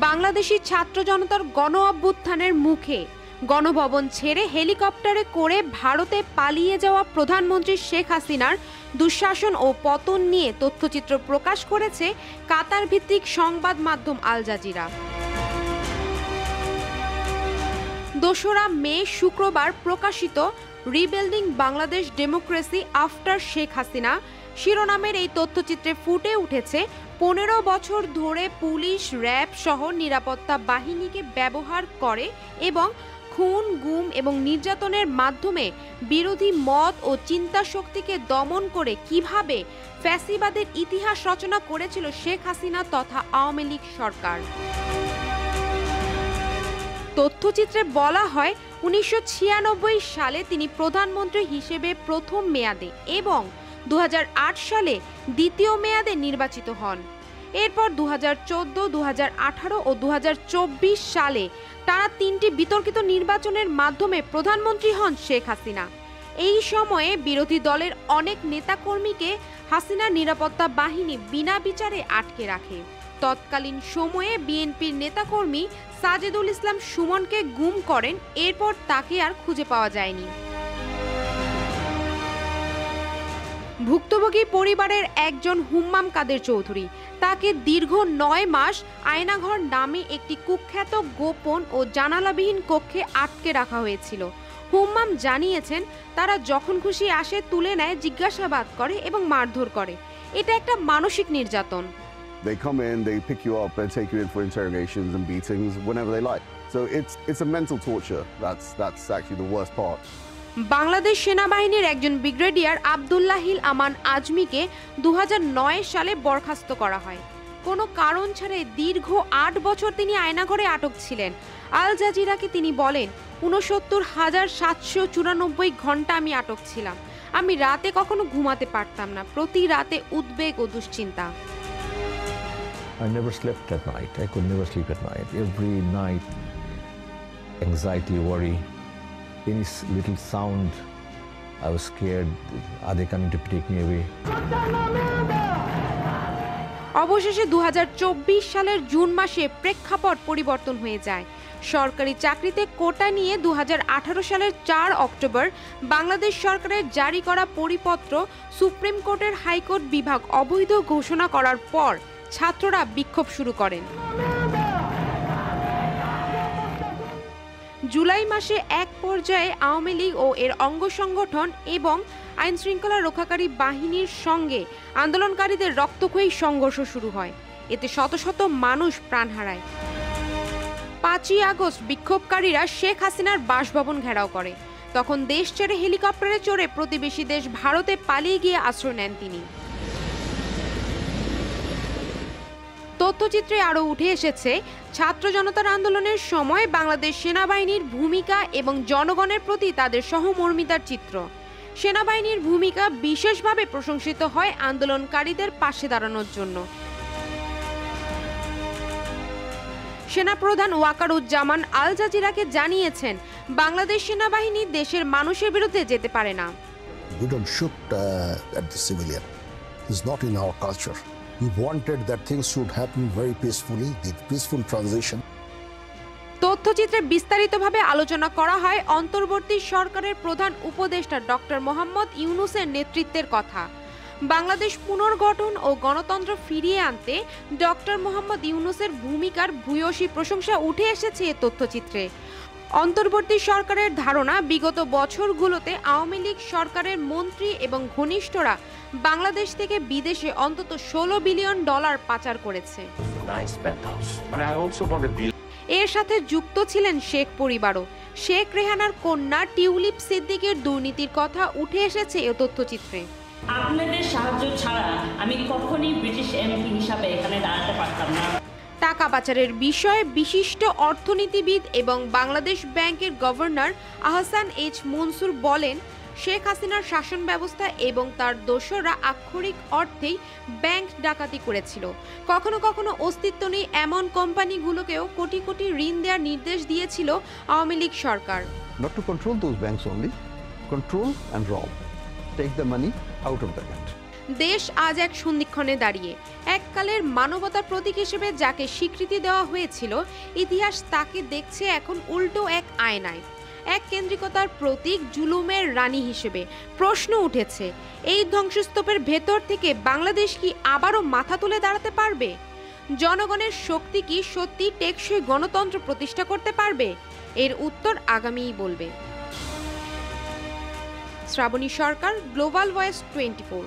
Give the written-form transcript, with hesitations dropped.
বাংলাদেশি ছাত্র জনতার গণ অভ্যুত্থানের মুখে গণভবন ছেড়ে হেলিকপ্টারে করে ভারতে পালিয়ে যাওয়া প্রধানমন্ত্রী শেখ হাসিনার দুঃশাসন ও পতন নিয়ে তথ্যচিত্র প্রকাশ করেছে কাতার ভিত্তিক সংবাদ মাধ্যম আল জাজিরা। ২রা মে শুক্রবার প্রকাশিত rebuilding Bangladesh democracy after Sheikh Hasina শিরোনামের এই তথ্যচিত্রে ফুটে উঠেছে ১৫ বছর ধরে পুলিশ, র্যাব সহ নিরাপত্তা বাহিনীকে ব্যবহার করে এবং খুন, গুম এবং নির্যাতনের মাধ্যমে বিরোধী মত ও চিন্তা শক্তিকে দমন করে কিভাবে ফ্যাসিবাদের ইতিহাস রচনা করেছিল শেখ হাসিনা তথা আওয়ামী লীগ সরকার। তথ্যচিত্রে বলা হয় ১৯৯৬ সালে তিনি প্রধানমন্ত্রী হিসেবে প্রথম মেয়াদে এবং ২০০৮ সালে দ্বিতীয় মেয়াদে নির্বাচিত হন। এরপর ২০১৪, ২০১৮ ও ২০২৪ সালে টানা ৩টি বিতর্কিত নির্বাচনের মাধ্যমে প্রধানমন্ত্রী হন শেখ হাসিনা। এই সময়ে বিরোধী দলের অনেক নেতাকর্মীকে হাসিনার নিরাপত্তা বাহিনী বিনা বিচারে আটকে রাখে। তৎকালীন সময়ে বিএনপির নেতাকর্মী সাজেদুল ইসলাম সুমনকে গুম করেন, এরপর তাকে আর খুঁজে পাওয়া যায়নি। ভুক্তভোগী পরিবারের একজন হুম্মাম কাদের চৌধুরী, তাকে দীর্ঘ ৯ মাস আয়নাঘর নামে একটি কুখ্যাত গোপন ও জানালাবিহীন কক্ষে আটকে রাখা হয়েছিল। হুম্মাম জানিয়েছেন, তারা যখন খুশি আসে তুলে নেয়, জিজ্ঞাসাবাদ করে এবং মারধর করে। এটা একটা মানসিক নির্যাতন। They come in, they pick you up and take you in for interrogations and beatings whenever they like. So it's a mental torture. That's actually the worst part. Bangladesh সেনাবাহিনীর একজন ব্রিগেডিয়ার আব্দুল্লাহিল আমান আজমিকে ২০০৯ সালে বরখাস্ত করা হয়। কোনো কারণ ছাড়াই দীর্ঘ ৮ বছর তিনি আয়নাঘরে আটক ছিলেন। আল জাজিরাকে তিনি বলেন, ৬৯,৭৯৪ ঘন্টা আমি আটক ছিলাম। আমি রাতে কখনো ঘুমাতে পারতাম না, প্রতি রাতে উদ্বেগ ও দুশ্চিন্তা। I never slept at night. I could never sleep at night. Every night, anxiety, worry, any little sound, I was scared. Are they coming to take me away? অবশেষে ২০২৪ সালের জুন মাসে প্রেক্ষাপট পরিবর্তন হয়ে যায়। সরকারি চাকরিতে কোটা নিয়ে ২০১৮ সালের ৪ অক্টোবর বাংলাদেশ সরকারের জারি করা পরিপত্র সুপ্রিম কোর্টের হাইকোর্ট বিভাগ অবৈধ ঘোষণা করার পর ছাত্ররা বিক্ষোভ শুরু করেন। জুলাই মাসে এক পর্যায়ে আওয়ামী লীগ ও এর অঙ্গ সংগঠন এবং আইন শৃঙ্খলা রক্ষাকারী বাহিনীর সঙ্গে আন্দোলনকারীদের রক্তক্ষয়ী সংঘর্ষ শুরু হয়। এতে শত শত মানুষ প্রাণ হারায়। ৫ই আগস্ট বিক্ষোভকারীরা শেখ হাসিনার বাসভবন ঘেরাও করে। তখন দেশ ছেড়ে হেলিকপ্টারে চড়ে প্রতিবেশী দেশ ভারতে পালিয়ে গিয়ে আশ্রয় নেন তিনি। তথ্যচিত্রে আরও উঠে এসেছে ছাত্র জনতার আন্দোলনের সময় বাংলাদেশ সেনাবাহিনীর ভূমিকা এবং জনগণের প্রতি তাদের সহমর্মিতার চিত্র। সেনাবাহিনীর ভূমিকা বিশেষভাবে প্রশংসিত হয় আন্দোলনকারীদের পাশে দাঁড়ানোর জন্য। সেনাপ্রধান ওয়াকারুজ্জামান আল জাজিরাকে জানিয়েছেন, বাংলাদেশ সেনাবাহিনী দেশের মানুষের বিরুদ্ধে যেতে পারে না। We don't shoot at the civilian. It's not in our culture. We wanted that things should happen very peacefully, the peaceful transition. তথ্যচিত্রে বিস্তারিতভাবে আলোচনা করা হয় অন্তর্বর্তী সরকারের প্রধান উপদেষ্টা ডক্টর মোহাম্মদ ইউনূসের নেতৃত্বের কথা। বাংলাদেশ পুনর্গঠন ও গণতন্ত্র ফিরিয়ে আনতে ডক্টর মোহাম্মদ ইউনূসের ভূমিকার ভূয়সী প্রশংসা উঠে এসেছে এ তথ্যচিত্রে। অন্তর্বর্তী সরকারের ধারণা, বিগত বছরগুলোতে আওয়ামী লীগ সরকারের মন্ত্রী এবং ঘনিষ্ঠরা বাংলাদেশ থেকে বিদেশে অন্তত $16 বিলিয়ন পাচার করেছে। এর সাথে যুক্ত ছিলেন শেখ পরিবারও। শেখ রেহানার কন্যা টিউলিপ সিদ্দিকের দুর্নীতির কথা উঠে এসেছে এ তথ্যচিত্রে। আপনাদের সাহায্য ছাড়া আমি কখনোই ব্রিটিশ এমপি হিসাবে এখানে দাঁড়াতে পারতাম না। টাকা পাচারের বিষয়ে বিশিষ্ট অর্থনীতিবিদ এবং বাংলাদেশ ব্যাংকের গভর্নর আহসান এইচ মনসুর বলেন, শেখ হাসিনার শাসন ব্যবস্থা এবং তার দোসররা আক্ষরিক অর্থেই ব্যাংক ডাকাতি করেছিল। কখনো কখনো অস্তিত্ব নেই এমন কোম্পানিগুলোকেও কোটি কোটি ঋণ দেওয়ার নির্দেশ দিয়েছিল আওয়ামী লীগ সরকার। Not to control those banks only, control and rob. Take the money out of the country. দেশ আজ এক সন্ধিক্ষণে দাঁড়িয়ে। এককালের মানবতার প্রতীক হিসেবে যাকে স্বীকৃতি দেওয়া হয়েছিল, ইতিহাস তাকে দেখছে এখন উল্টো এক আয়নায়, এক কেন্দ্রিকতার প্রতীক, জুলুমের রানী হিসেবে। প্রশ্ন উঠেছে, এই ধ্বংসস্তূপের ভেতর থেকে বাংলাদেশ কি আবারও মাথা তুলে দাঁড়াতে পারবে? জনগণের শক্তি কি সত্যি টেকসই গণতন্ত্র প্রতিষ্ঠা করতে পারবে? এর উত্তর আগামীই বলবে। শ্রাবণী সরকার, গ্লোবাল ভয়েস 24।